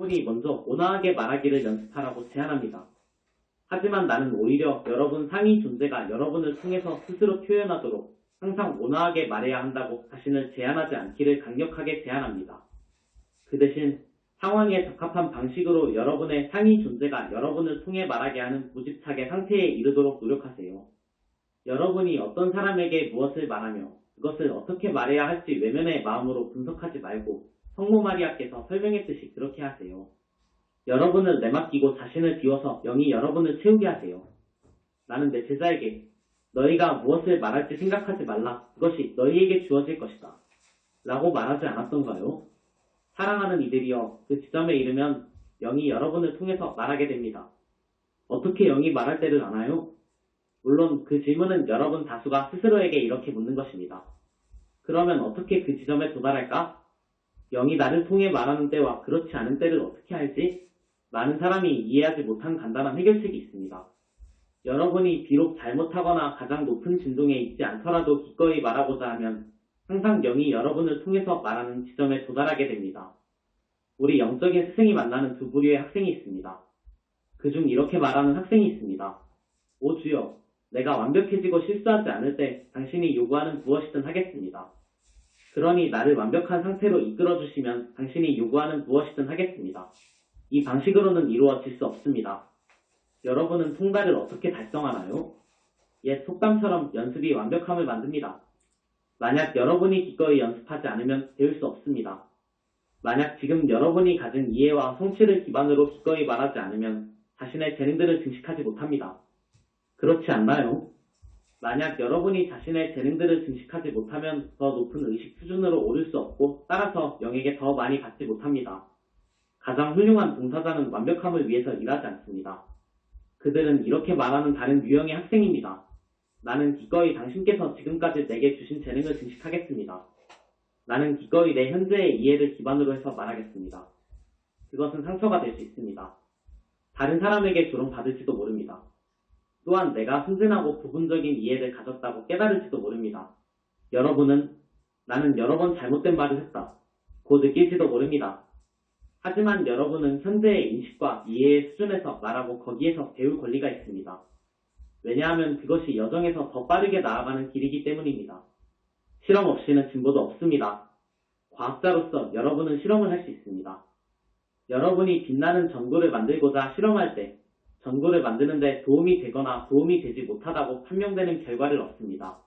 여러분이 먼저 온화하게 말하기를 연습하라고 제안합니다. 하지만 나는 오히려 여러분 상위 존재가 여러분을 통해서 스스로 표현하도록 항상 온화하게 말해야 한다고 자신을 제한하지 않기를 강력하게 제안합니다. 그 대신 상황에 적합한 방식으로 여러분의 상위 존재가 여러분을 통해 말하게 하는 무집착의 상태에 이르도록 노력하세요. 여러분이 어떤 사람에게 무엇을 말하며 그것을 어떻게 말해야 할지 외면의 마음으로 분석하지 말고 성모 마리아께서 설명했듯이 그렇게 하세요. 여러분을 내맡기고 자신을 비워서 영이 여러분을 채우게 하세요. 나는 내 제자에게 너희가 무엇을 말할지 생각하지 말라. 그것이 너희에게 주어질 것이다. 라고 말하지 않았던가요? 사랑하는 이들이여, 그 지점에 이르면 영이 여러분을 통해서 말하게 됩니다. 어떻게 영이 말할 때를 아나요? 물론 그 질문은 여러분 다수가 스스로에게 이렇게 묻는 것입니다. 그러면 어떻게 그 지점에 도달할까? 영이 나를 통해 말하는 때와 그렇지 않은 때를 어떻게 알지? 많은 사람이 이해하지 못한 간단한 해결책이 있습니다. 여러분이 비록 잘못하거나 가장 높은 진동에 있지 않더라도 기꺼이 말하고자 하면 항상 영이 여러분을 통해서 말하는 지점에 도달하게 됩니다. 우리 영적인 스승이 만나는 두 부류의 학생이 있습니다. 그중 이렇게 말하는 학생이 있습니다. 오 주여, 내가 완벽해지고 실수하지 않을 때 당신이 요구하는 무엇이든 하겠습니다. 그러니 나를 완벽한 상태로 이끌어주시면 당신이 요구하는 무엇이든 하겠습니다. 이 방식으로는 이루어질 수 없습니다. 여러분은 통달을 어떻게 달성하나요? 옛 속담처럼 연습이 완벽함을 만듭니다. 만약 여러분이 기꺼이 연습하지 않으면 배울 수 없습니다. 만약 지금 여러분이 가진 이해와 성취를 기반으로 기꺼이 말하지 않으면 자신의 재능들을 증식하지 못합니다. 그렇지 않나요? 만약 여러분이 자신의 재능들을 증식하지 못하면 더 높은 의식 수준으로 오를 수 없고 따라서 영에게 더 많이 받지 못합니다. 가장 훌륭한 봉사자는 완벽함을 위해서 일하지 않습니다. 그들은 이렇게 말하는 다른 유형의 학생입니다. 나는 기꺼이 당신께서 지금까지 내게 주신 재능을 증식하겠습니다. 나는 기꺼이 내 현재의 이해를 기반으로 해서 말하겠습니다. 그것은 상처가 될 수 있습니다. 다른 사람에게 조롱받을지도 모릅니다. 또한 내가 순진하고 부분적인 이해를 가졌다고 깨달을지도 모릅니다. 여러분은 나는 여러 번 잘못된 말을 했다 고 느낄지도 모릅니다. 하지만 여러분은 현재의 인식과 이해의 수준에서 말하고 거기에서 배울 권리가 있습니다. 왜냐하면 그것이 여정에서 더 빠르게 나아가는 길이기 때문입니다. 실험 없이는 진보도 없습니다. 과학자로서 여러분은 실험을 할 수 있습니다. 여러분이 빛나는 전구를 만들고자 실험할 때 전구를 만드는데 도움이 되거나 도움이 되지 못하다고 판명되는 결과를 얻습니다.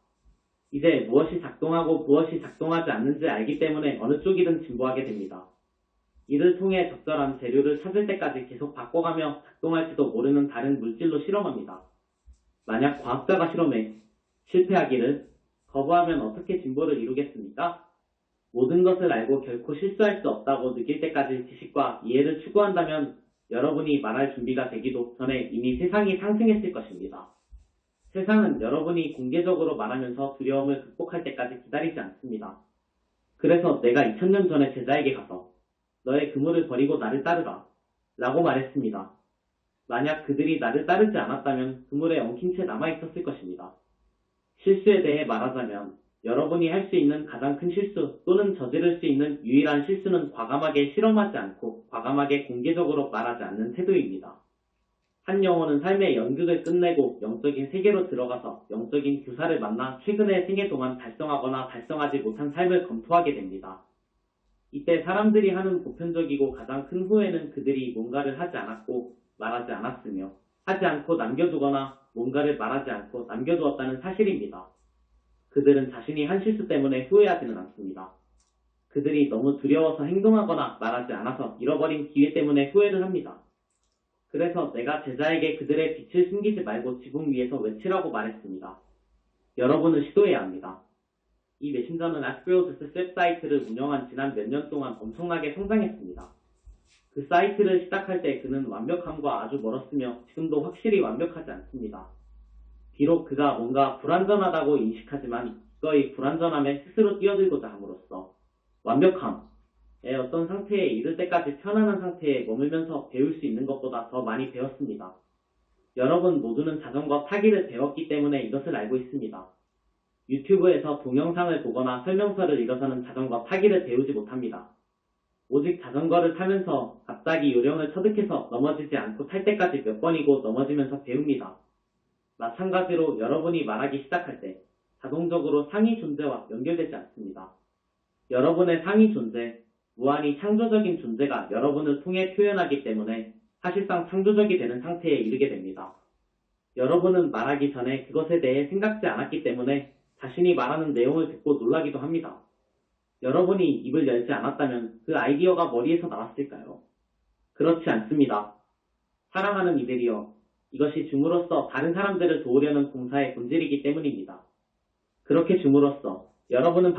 이제 무엇이 작동하고 무엇이 작동하지 않는지 알기 때문에 어느 쪽이든 진보하게 됩니다. 이를 통해 적절한 재료를 찾을 때까지 계속 바꿔가며 작동할지도 모르는 다른 물질로 실험합니다. 만약 과학자가 실험에 실패하기를 거부하면 어떻게 진보를 이루겠습니까? 모든 것을 알고 결코 실수할 수 없다고 느낄 때까지 지식과 이해를 추구한다면 여러분이 말할 준비가 되기도 전에 이미 세상이 상승했을 것입니다. 세상은 여러분이 공개적으로 말하면서 두려움을 극복할 때까지 기다리지 않습니다. 그래서 내가 2000년 전에 제자에게 가서 너의 그물을 버리고 나를 따르라 라고 말했습니다. 만약 그들이 나를 따르지 않았다면 그물에 엉킨 채 남아있었을 것입니다. 실수에 대해 말하자면 여러분이 할 수 있는 가장 큰 실수 또는 저지를 수 있는 유일한 실수는 과감하게 실험하지 않고 과감하게 공개적으로 말하지 않는 태도입니다. 한 영혼은 삶의 연극을 끝내고 영적인 세계로 들어가서 영적인 교사를 만나 최근의 생애 동안 달성하거나 달성하지 못한 삶을 검토하게 됩니다. 이때 사람들이 하는 보편적이고 가장 큰 후회는 그들이 뭔가를 하지 않았고 말하지 않았으며 하지 않고 남겨두거나 뭔가를 말하지 않고 남겨두었다는 사실입니다. 그들은 자신이 한 실수 때문에 후회하지는 않습니다. 그들이 너무 두려워서 행동하거나 말하지 않아서 잃어버린 기회 때문에 후회를 합니다. 그래서 내가 제자에게 그들의 빛을 숨기지 말고 지붕 위에서 외치라고 말했습니다. 여러분은 시도해야 합니다. 이 메신저는 아스크로저스 웹사이트를 운영한 지난 몇 년 동안 엄청나게 성장했습니다. 그 사이트를 시작할 때 그는 완벽함과 아주 멀었으며 지금도 확실히 완벽하지 않습니다. 비록 그가 뭔가 불완전하다고 인식하지만 기꺼이 불완전함에 스스로 뛰어들고자 함으로써 완벽함의 어떤 상태에 이를 때까지 편안한 상태에 머물면서 배울 수 있는 것보다 더 많이 배웠습니다. 여러분 모두는 자전거 타기를 배웠기 때문에 이것을 알고 있습니다. 유튜브에서 동영상을 보거나 설명서를 읽어서는 자전거 타기를 배우지 못합니다. 오직 자전거를 타면서 갑자기 요령을 터득해서 넘어지지 않고 탈 때까지 몇 번이고 넘어지면서 배웁니다. 마찬가지로 여러분이 말하기 시작할 때 자동적으로 상위 존재와 연결되지 않습니다. 여러분의 상위 존재, 무한히 창조적인 존재가 여러분을 통해 표현하기 때문에 사실상 창조적이 되는 상태에 이르게 됩니다. 여러분은 말하기 전에 그것에 대해 생각지 않았기 때문에 자신이 말하는 내용을 듣고 놀라기도 합니다. 여러분이 입을 열지 않았다면 그 아이디어가 머리에서 나왔을까요? 그렇지 않습니다. 사랑하는 이들이여, 이것이 줌으로써 다른 사람들을 도우려는 공사의 본질이기 때문입니다. 그렇게 줌으로써 여러분은